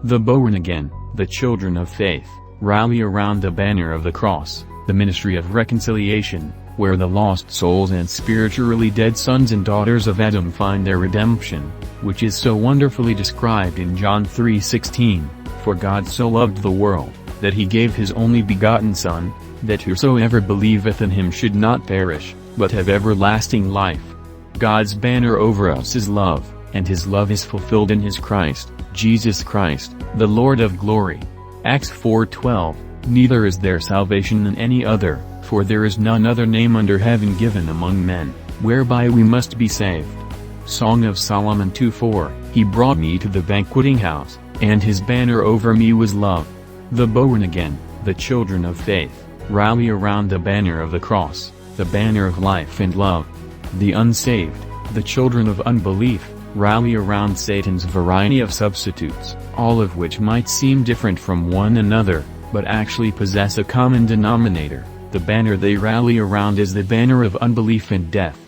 The born again, the children of faith, rally around the banner of the cross, the ministry of reconciliation, where the lost souls and spiritually dead sons and daughters of Adam find their redemption, which is so wonderfully described in John 3:16, "For God so loved the world, that he gave his only begotten Son, that whosoever believeth in him should not perish, but have everlasting life." God's banner over us is love, and his love is fulfilled in his Christ, Jesus Christ, the Lord of glory. Acts 4:12, "Neither is there salvation in any other, for there is none other name under heaven given among men, whereby we must be saved." Song of Solomon 2:4, "He brought me to the banqueting house, and his banner over me was love." The born again, the children of faith, rally around the banner of the cross, the banner of life and love. The unsaved, the children of unbelief, rally around Satan's variety of substitutes, all of which might seem different from one another, but actually possess a common denominator. The banner they rally around is the banner of unbelief and death.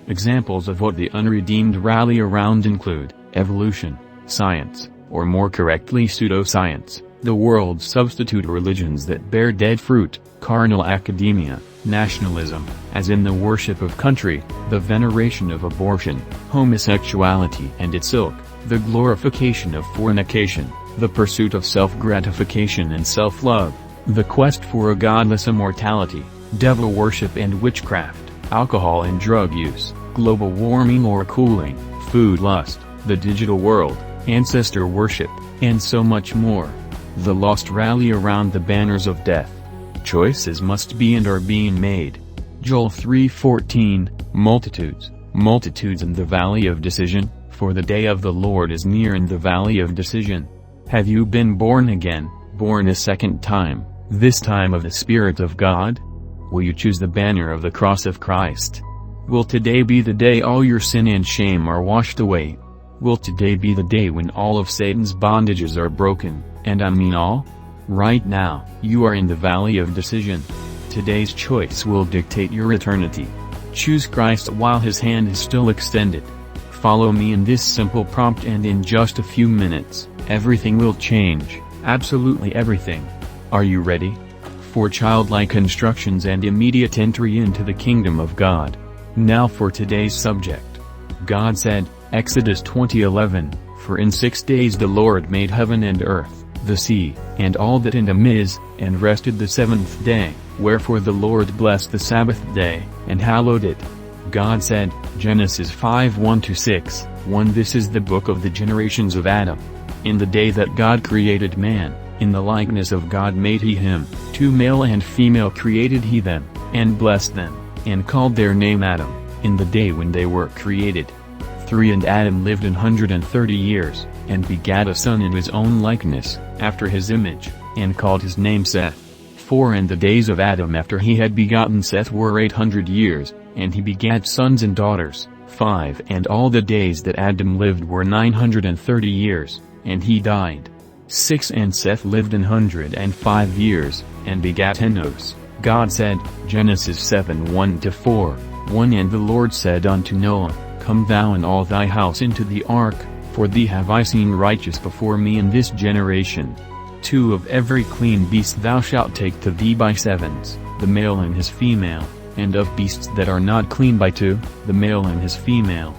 Examples of what the unredeemed rally around include evolution, science, or more correctly pseudoscience, the world's substitute religions that bear dead fruit, carnal academia, nationalism, as in the worship of country, the veneration of abortion, homosexuality and its ilk, the glorification of fornication, the pursuit of self-gratification and self-love, the quest for a godless immortality, devil worship and witchcraft, alcohol and drug use, global warming or cooling, food lust, the digital world, ancestor worship, and so much more. The lost rally around the banners of death. Choices must be and are being made. Joel 3:14, "Multitudes, multitudes in the valley of decision, for the day of the Lord is near in the valley of decision." Have you been born again, born a second time, this time of the Spirit of God? Will you choose the banner of the cross of Christ? Will today be the day all your sin and shame are washed away? Will today be the day when all of Satan's bondages are broken, and I mean all? Right now, you are in the valley of decision. Today's choice will dictate your eternity. Choose Christ while his hand is still extended. Follow me in this simple prompt and in just a few minutes, everything will change, absolutely everything. Are you ready? For childlike instructions and immediate entry into the kingdom of God. Now for today's subject. God said, Exodus 20:11, "For in 6 days the Lord made heaven and earth, the sea, and all that in them is, and rested the seventh day, wherefore the Lord blessed the Sabbath day, and hallowed it." God said, Genesis 5:1-6, 1. This is the book of the generations of Adam. In the day that God created man, in the likeness of God made he him, 2 male and female created he them, and blessed them, and called their name Adam, in the day when they were created. 3. And Adam lived 130 years, and begat a son in his own likeness, after his image, and called his name Seth. 4. And the days of Adam after he had begotten Seth were 800 years, and he begat sons and daughters. 5. And all the days that Adam lived were 930 years, and he died. 6. And Seth lived 105 years, and begat Enos. God said, Genesis 7:1-4, 1. And the Lord said unto Noah, Come thou and all thy house into the ark, for thee have I seen righteous before me in this generation. 2. Of every clean beast thou shalt take to thee by sevens, the male and his female, and of beasts that are not clean by 2, the male and his female.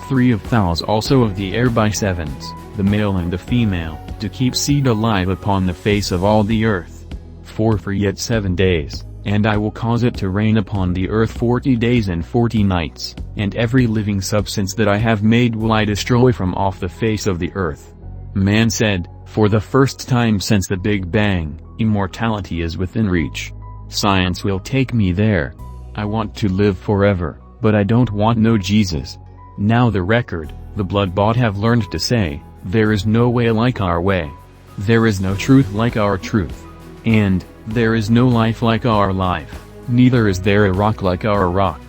3. Of fowls also of the air by sevens, the male and the female, to keep seed alive upon the face of all the earth. 4. For yet 7 days, and I will cause it to rain upon the earth 40 days and 40 nights, and every living substance that I have made will I destroy from off the face of the earth. Man said, for the first time since the Big Bang, immortality is within reach. Science will take me there. I want to live forever, but I don't want no Jesus. Now the record, the blood-bought have learned to say, there is no way like our way. There is no truth like our truth. And, there is no life like our life, neither is there a rock like our rock.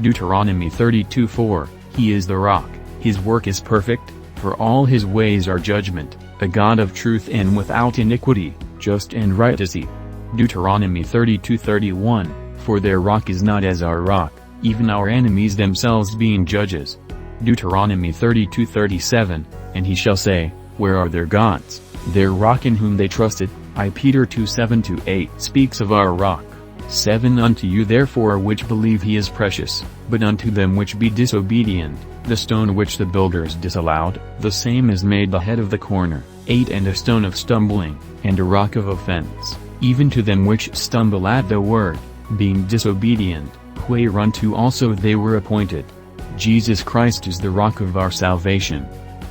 Deuteronomy 32:4, He is the rock, His work is perfect, for all His ways are judgment, a God of truth and without iniquity, just and right is He. Deuteronomy 32:31, For their rock is not as our rock, even our enemies themselves being judges. Deuteronomy 32:37, And he shall say, Where are their gods, Their rock in whom they trusted, I Peter 2:7-8 speaks of our rock. 7 Unto you therefore which believe he is precious, but unto them which be disobedient, the stone which the builders disallowed, the same is made the head of the corner. 8 And a stone of stumbling, and a rock of offense, even to them which stumble at the word, being disobedient, whereunto also they were appointed. Jesus Christ is the rock of our salvation.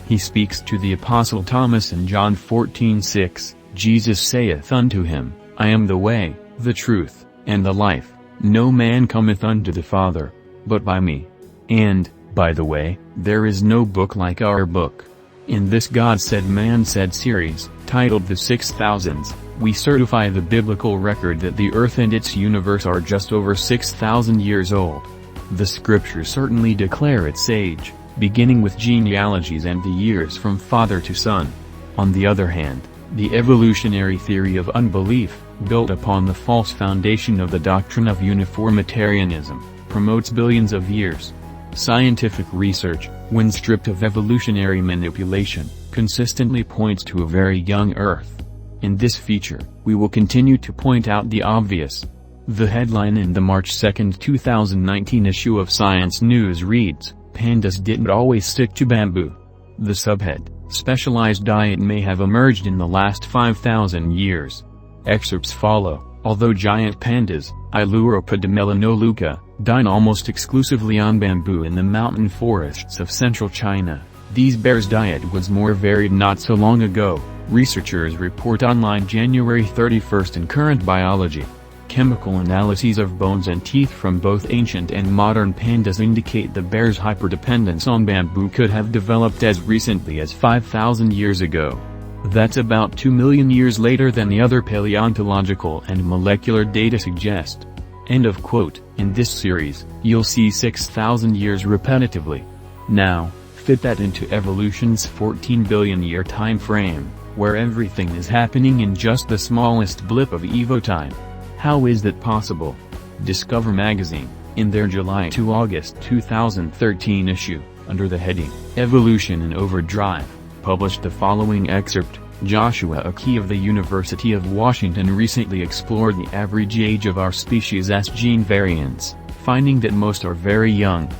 He speaks to the Apostle Thomas in John 14:6, Jesus saith unto him, I am the way, the truth, and the life, no man cometh unto the Father, but by me. And, by the way, there is no book like our book. In this God Said Man Said series, titled The 6000s, we certify the biblical record that the earth and its universe are just over 6,000 years old. The scriptures certainly declare its age, beginning with genealogies and the years from father to son. On the other hand, the evolutionary theory of unbelief, built upon the false foundation of the doctrine of uniformitarianism, promotes billions of years. Scientific research, when stripped of evolutionary manipulation, consistently points to a very young Earth. In this feature, we will continue to point out the obvious. The headline in the March 2, 2019 issue of Science News reads, Pandas didn't always stick to bamboo. The subhead, Specialized diet may have emerged in the last 5,000 years. Excerpts follow. Although giant pandas, Ailuropoda melanoluca, dine almost exclusively on bamboo in the mountain forests of central China, these bears' diet was more varied not so long ago, researchers report online January 31 in Current Biology. Chemical analyses of bones and teeth from both ancient and modern pandas indicate the bear's hyperdependence on bamboo could have developed as recently as 5,000 years ago. That's about 2 million years later than the other paleontological and molecular data suggest. End of quote. In this series, you'll see 6,000 years repetitively. Now, fit that into evolution's 14 billion year time frame, where everything is happening in just the smallest blip of Evo time. How is that possible? Discover magazine, in their July to August 2013 issue, under the heading, Evolution in Overdrive, published the following excerpt. Joshua Aki of the University of Washington recently explored the average age of our species as gene variants, finding that most are very young.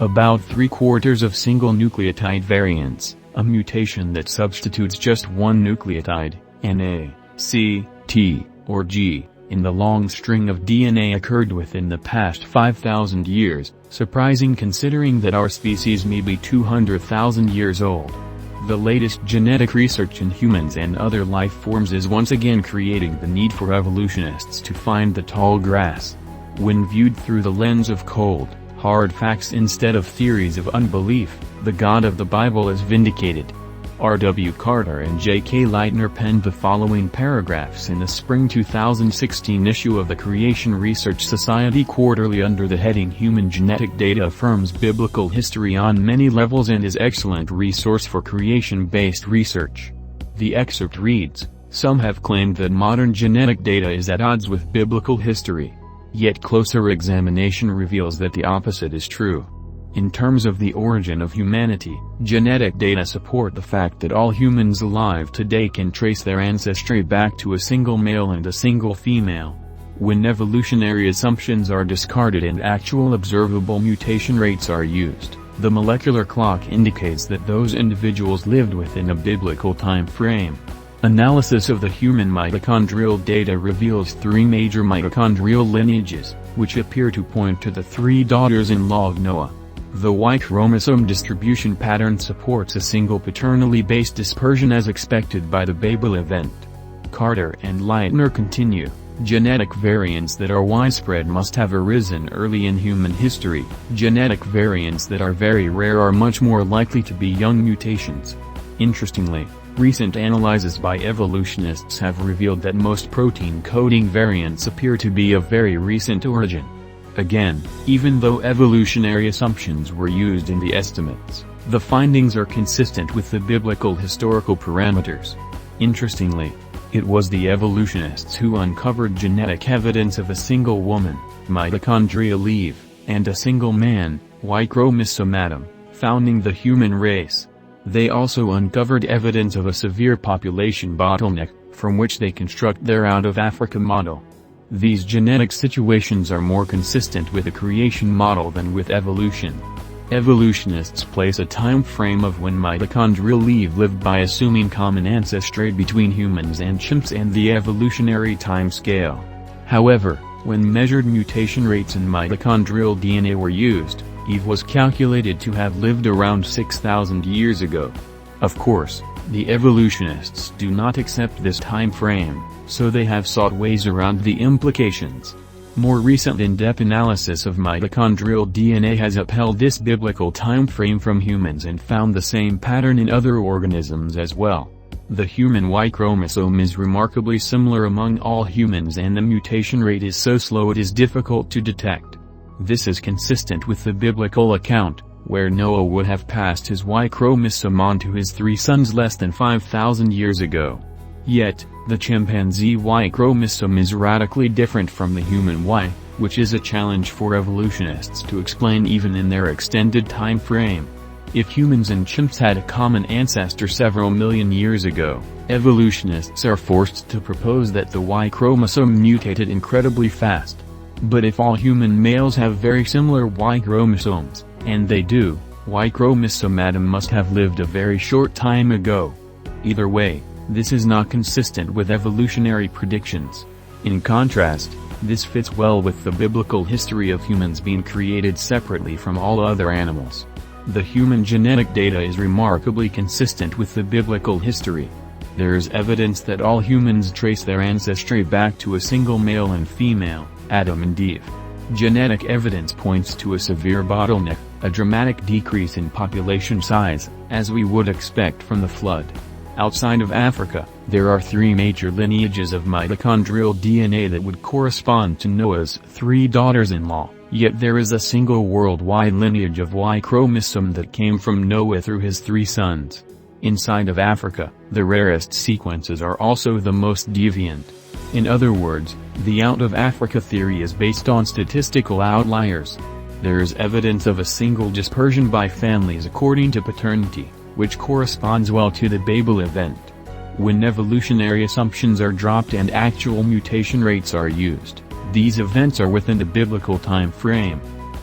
About 3/4 of single nucleotide variants, a mutation that substitutes just one nucleotide, N, A, C, T, or G, in the long string of DNA occurred within the past 5,000 years, surprising considering that our species may be 200,000 years old. The latest genetic research in humans and other life forms is once again creating the need for evolutionists to find the tall grass. When viewed through the lens of cold, hard facts instead of theories of unbelief, the God of the Bible is vindicated. R.W. Carter and J.K. Leitner penned the following paragraphs in the spring 2016 issue of the Creation Research Society Quarterly under the heading Human Genetic Data Affirms Biblical History on Many Levels and is Excellent Resource for Creation-Based Research. The excerpt reads, Some have claimed that modern genetic data is at odds with biblical history. Yet closer examination reveals that the opposite is true. In terms of the origin of humanity, genetic data support the fact that all humans alive today can trace their ancestry back to a single male and a single female. When evolutionary assumptions are discarded and actual observable mutation rates are used, the molecular clock indicates that those individuals lived within a biblical time frame. Analysis of the human mitochondrial data reveals 3 major mitochondrial lineages, which appear to point to the 3 daughters-in-law of Noah. The Y chromosome distribution pattern supports a single paternally based dispersion as expected by the Babel event. Carter and Leitner continue, genetic variants that are widespread must have arisen early in human history. Genetic variants that are very rare are much more likely to be young mutations. Interestingly, recent analyses by evolutionists have revealed that most protein-coding variants appear to be of very recent origin. Again, even though evolutionary assumptions were used in the estimates, the findings are consistent with the biblical historical parameters. Interestingly, it was the evolutionists who uncovered genetic evidence of a single woman, mitochondrial Eve, and a single man, Y chromosomatum, founding the human race. They also uncovered evidence of a severe population bottleneck, from which they construct their out-of-Africa model. These genetic situations are more consistent with a creation model than with evolution. Evolutionists place a time frame of when mitochondrial Eve lived by assuming common ancestry between humans and chimps and the evolutionary time scale. However, when measured mutation rates in mitochondrial DNA were used, Eve was calculated to have lived around 6,000 years ago. Of course, the evolutionists do not accept this time frame, so they have sought ways around the implications. More recent in-depth analysis of mitochondrial DNA has upheld this biblical time frame from humans and found the same pattern in other organisms as well. The human Y chromosome is remarkably similar among all humans and the mutation rate is so slow it is difficult to detect. This is consistent with the biblical account, where Noah would have passed his Y chromosome on to his 3 sons less than 5,000 years ago. Yet, the chimpanzee Y chromosome is radically different from the human Y, which is a challenge for evolutionists to explain even in their extended time frame. If humans and chimps had a common ancestor several million years ago, evolutionists are forced to propose that the Y chromosome mutated incredibly fast. But if all human males have very similar Y chromosomes, and they do, Y chromosome Adam must have lived a very short time ago. Either way, this is not consistent with evolutionary predictions. In contrast, this fits well with the biblical history of humans being created separately from all other animals. The human genetic data is remarkably consistent with the biblical history. There is evidence that all humans trace their ancestry back to a single male and female, Adam and Eve. Genetic evidence points to a severe bottleneck, a dramatic decrease in population size, as we would expect from the flood. Outside of Africa, there are 3 major lineages of mitochondrial DNA that would correspond to Noah's 3 daughters-in-law, yet there is a single worldwide lineage of Y chromosome that came from Noah through his 3 sons. Inside of Africa, the rarest sequences are also the most deviant. In other words, the out-of-Africa theory is based on statistical outliers. There is evidence of a single dispersion by families according to paternity, which corresponds well to the Babel event. When evolutionary assumptions are dropped and actual mutation rates are used, these events are within the biblical time frame.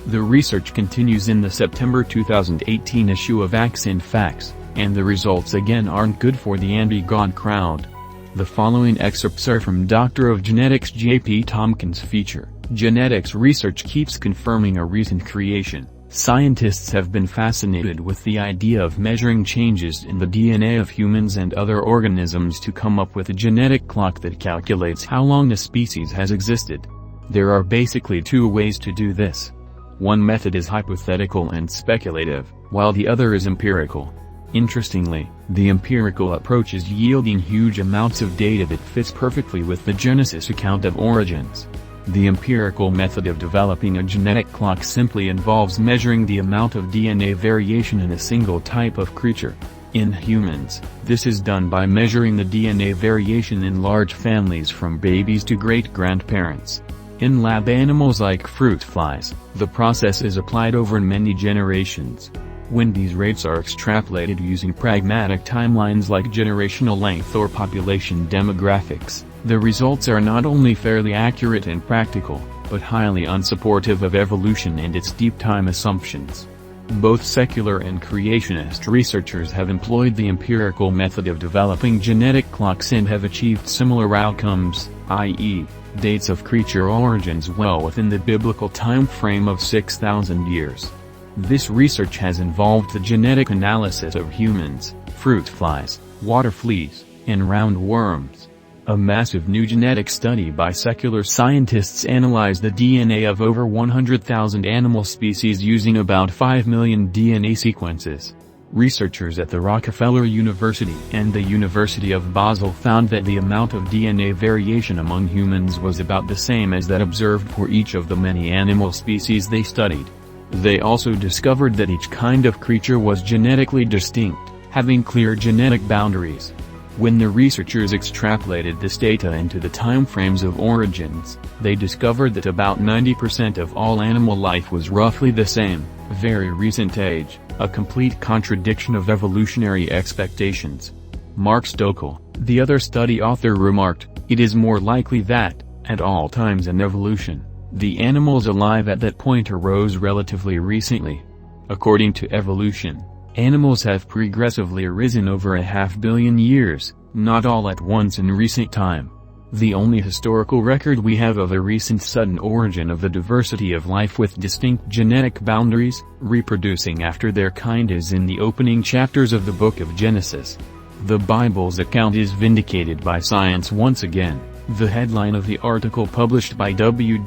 The research continues in the September 2018 issue of Acts and Facts, and the results again aren't good for the anti-God crowd. The following excerpts are from Doctor of Genetics J.P. Tompkins' feature, Genetics Research Keeps Confirming a Recent Creation. Scientists have been fascinated with the idea of measuring changes in the DNA of humans and other organisms to come up with a genetic clock that calculates how long a species has existed. There are basically 2 ways to do this. One method is hypothetical and speculative, while the other is empirical. Interestingly, the empirical approach is yielding huge amounts of data that fits perfectly with the Genesis account of origins. The empirical method of developing a genetic clock simply involves measuring the amount of DNA variation in a single type of creature. In humans, this is done by measuring the DNA variation in large families from babies to great-grandparents. In lab animals like fruit flies, the process is applied over many generations. When these rates are extrapolated using pragmatic timelines like generational length or population demographics, the results are not only fairly accurate and practical, but highly unsupportive of evolution and its deep time assumptions. Both secular and creationist researchers have employed the empirical method of developing genetic clocks and have achieved similar outcomes, i.e., dates of creature origins well within the biblical time frame of 6,000 years. This research has involved the genetic analysis of humans, fruit flies, water fleas, and roundworms. A massive new genetic study by secular scientists analyzed the DNA of over 100,000 animal species using about 5 million DNA sequences. Researchers at the Rockefeller University and the University of Basel found that the amount of DNA variation among humans was about the same as that observed for each of the many animal species they studied. They also discovered that each kind of creature was genetically distinct, having clear genetic boundaries. When the researchers extrapolated this data into the timeframes of origins, they discovered that about 90% of all animal life was roughly the same, very recent age. a complete contradiction of evolutionary expectations. Mark Stokel, the other study author, remarked, "It is more likely that, at all times in evolution, the animals alive at that point arose relatively recently. According to evolution, animals have progressively arisen over 500 million years, not all at once in recent time. The only historical record we have of a recent sudden origin of the diversity of life with distinct genetic boundaries, reproducing after their kind, is in the opening chapters of the book of Genesis. The Bible's account is vindicated by science once again." The headline of the article published by www.nia.gov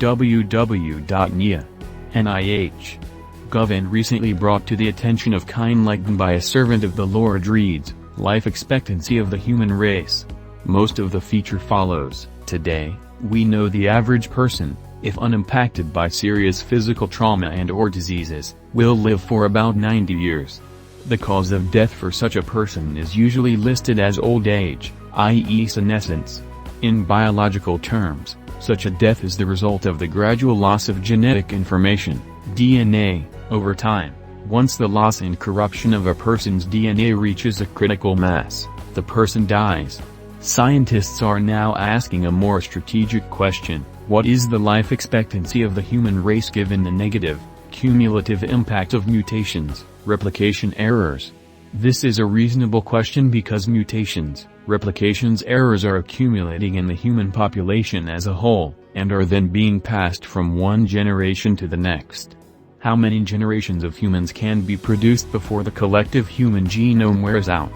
and recently brought to the attention of Kindleton by a servant of the Lord reads, "Life expectancy of the human race." Most of the feature follows. Today, we know the average person, if unimpacted by serious physical trauma and/or diseases, will live for about 90 years. The cause of death for such a person is usually listed as old age, i.e. senescence. In biological terms, such a death is the result of the gradual loss of genetic information, DNA, over time. Once the loss and corruption of a person's DNA reaches a critical mass, the person dies. Scientists are now asking a more strategic question: what is the life expectancy of the human race given the negative, cumulative impact of mutations, replication errors? This is a reasonable question because mutations, replications errors are accumulating in the human population as a whole, and are then being passed from one generation to the next. How many generations of humans can be produced before the collective human genome wears out?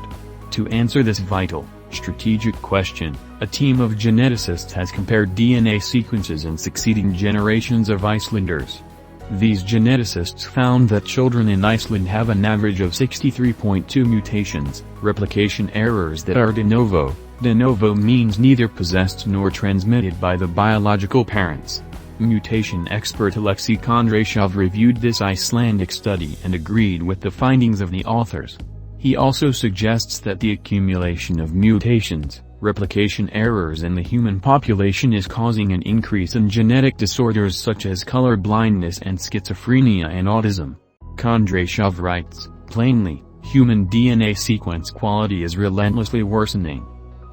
To answer this vital, strategic question, a team of geneticists has compared DNA sequences in succeeding generations of Icelanders. These geneticists found that children in Iceland have an average of 63.2 mutations, replication errors that are de novo. De novo means neither possessed nor transmitted by the biological parents. Mutation expert Alexei Kondrashov reviewed this Icelandic study and agreed with the findings of the authors. He also suggests that the accumulation of mutations, replication errors in the human population is causing an increase in genetic disorders such as color blindness and schizophrenia and autism. Kondrashov writes, "Plainly, human DNA sequence quality is relentlessly worsening.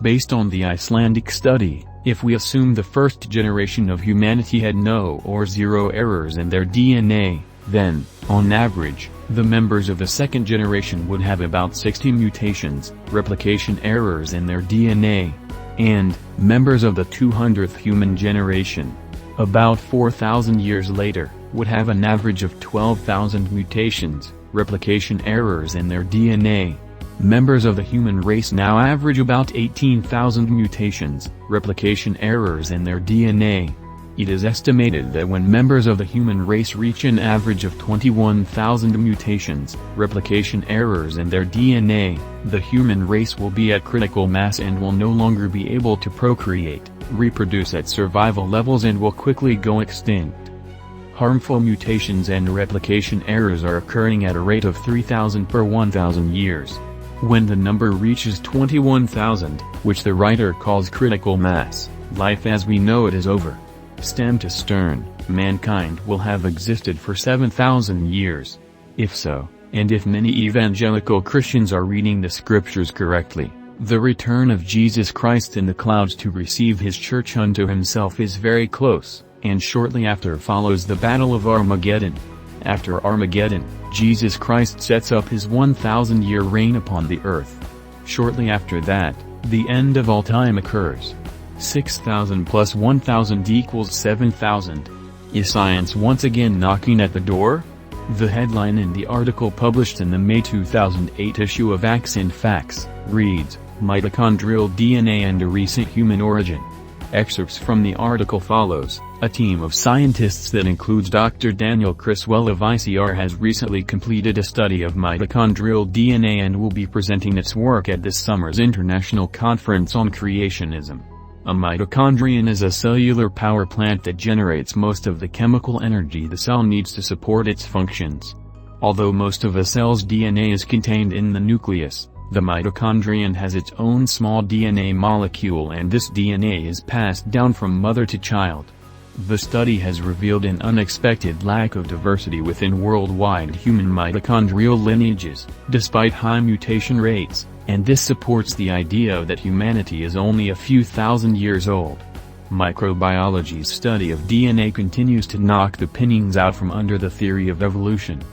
Based on the Icelandic study, if we assume the first generation of humanity had no or zero errors in their DNA, then, on average, the members of the second generation would have about 60 mutations, replication errors in their DNA. And, members of the 200th human generation, about 4,000 years later, would have an average of 12,000 mutations, replication errors in their DNA. Members of the human race now average about 18,000 mutations, replication errors in their DNA. It is estimated that when members of the human race reach an average of 21,000 mutations, replication errors in their DNA, the human race will be at critical mass and will no longer be able to procreate, reproduce at survival levels, and will quickly go extinct. Harmful mutations and replication errors are occurring at a rate of 3,000 per 1,000 years. When the number reaches 21,000, which the writer calls critical mass, life as we know it is over. Stem to stern, mankind will have existed for 7,000 years. If so, and if many evangelical Christians are reading the scriptures correctly, the return of Jesus Christ in the clouds to receive his church unto himself is very close, and shortly after follows the Battle of Armageddon. After Armageddon, Jesus Christ sets up his 1,000-year reign upon the earth. Shortly after that, the end of all time occurs. 6,000 plus 1,000 equals 7,000. Is science once again knocking at the door? The headline in the article published in the May 2008 issue of Acts and Facts reads, "Mitochondrial DNA and a Recent Human Origin." Excerpts from the article follows. A team of scientists that includes Dr. Daniel Criswell of ICR has recently completed a study of mitochondrial DNA and will be presenting its work at this summer's International Conference on Creationism. A mitochondrion is a cellular power plant that generates most of the chemical energy the cell needs to support its functions. Although most of a cell's DNA is contained in the nucleus, the mitochondrion has its own small DNA molecule, and this DNA is passed down from mother to child. The study has revealed an unexpected lack of diversity within worldwide human mitochondrial lineages, despite high mutation rates, and this supports the idea that humanity is only a few thousand years old. Microbiology's study of DNA continues to knock the pinnings out from under the theory of evolution.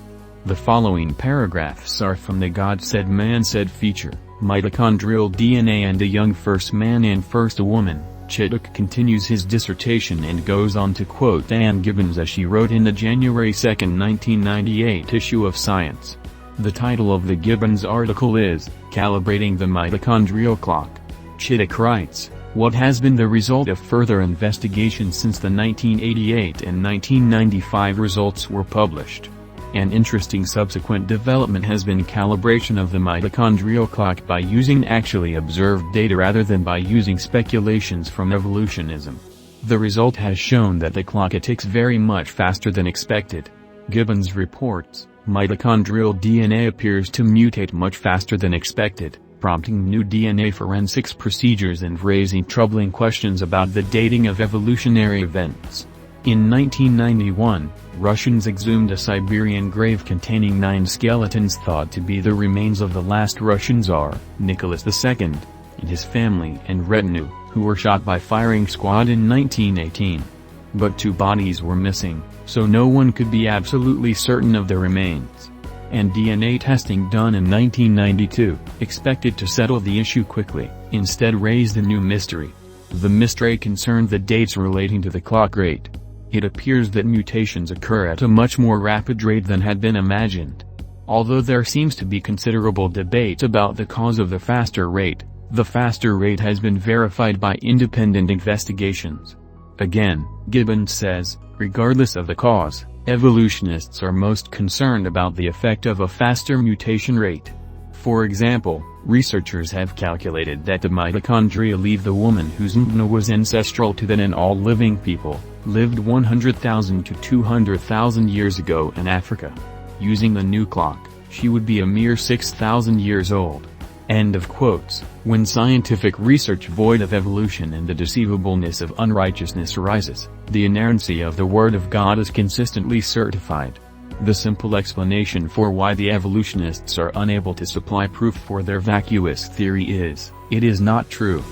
The following paragraphs are from the God Said Man Said feature, Mitochondrial DNA and a Young First Man and First a Woman. Chittock continues his dissertation and goes on to quote Anne Gibbons as she wrote in the January 2, 1998 issue of Science. The title of the Gibbons article is, Calibrating the Mitochondrial Clock. Chittock writes, what has been the result of further investigation since the 1988 and 1995 results were published? An interesting subsequent development has been calibration of the mitochondrial clock by using actually observed data rather than by using speculations from evolutionism. The result has shown that the clock ticks very much faster than expected. Gibbons reports, mitochondrial DNA appears to mutate much faster than expected, prompting new DNA forensics procedures and raising troubling questions about the dating of evolutionary events. In 1991, Russians exhumed a Siberian grave containing 9 skeletons thought to be the remains of the last Russian Tsar, Nicholas II, and his family and retinue, who were shot by firing squad in 1918. But 2 bodies were missing, so no one could be absolutely certain of the remains. And DNA testing done in 1992, expected to settle the issue quickly, instead raised a new mystery. The mystery concerned the dates relating to the clock rate. It appears that mutations occur at a much more rapid rate than had been imagined. Although there seems to be considerable debate about the cause of the faster rate has been verified by independent investigations. Again, Gibbons says, regardless of the cause, evolutionists are most concerned about the effect of a faster mutation rate. For example, researchers have calculated that the mitochondria leave the woman whose DNA was ancestral to then and all living people, lived 100,000 to 200,000 years ago in Africa. Using the new clock, she would be a mere 6,000 years old. End of quotes. When scientific research void of evolution and the deceivableness of unrighteousness arises, the inerrancy of the Word of God is consistently certified. The simple explanation for why the evolutionists are unable to supply proof for their vacuous theory is, it is not true.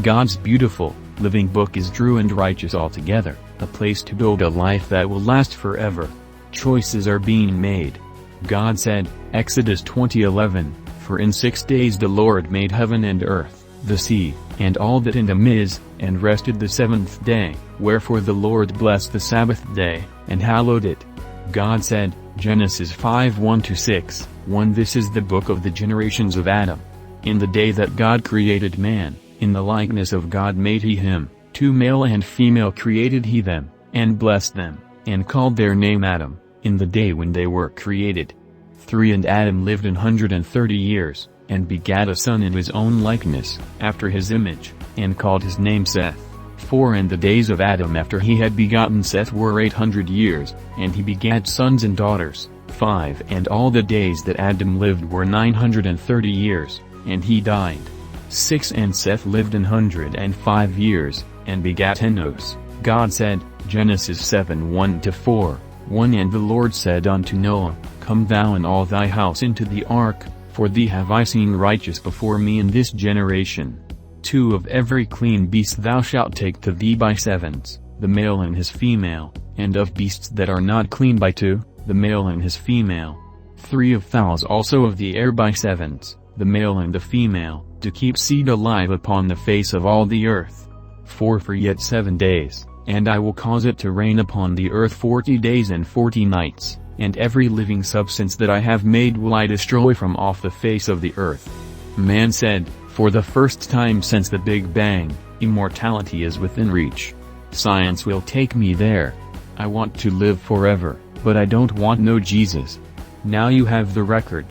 God's beautiful, living book is true and righteous altogether, a place to build a life that will last forever. Choices are being made. God said, Exodus 20:11, for in 6 days the Lord made heaven and earth, the sea, and all that in them is, and rested the 7th day, wherefore the Lord blessed the Sabbath day, and hallowed it. God said, Genesis 5:1-6, 1 This is the book of the generations of Adam. In the day that God created man, in the likeness of God made he him, 2 male and female created he them, and blessed them, and called their name Adam, in the day when they were created. 3 And Adam lived 130 years, and begat a son in his own likeness, after his image, and called his name Seth. 4 And the days of Adam after he had begotten Seth were 800 years, and he begat sons and daughters. 5 And all the days that Adam lived were 930 years, and he died. 6 And Seth lived 105 years, and begat Enos. God said, Genesis 7:1-4, 1 And the Lord said unto Noah, Come thou and all thy house into the ark, for thee have I seen righteous before me in this generation. 2 Of every clean beast thou shalt take to thee by sevens, the male and his female, and of beasts that are not clean by 2, the male and his female. 3 Of fowls also of the air by sevens, the male and the female, to keep seed alive upon the face of all the earth. 4 For yet 7 days, and I will cause it to rain upon the earth 40 days and 40 nights, and every living substance that I have made will I destroy from off the face of the earth. Man said, for the first time since the Big Bang, immortality is within reach. Science will take me there. I want to live forever, but I don't want no Jesus. Now you have the record.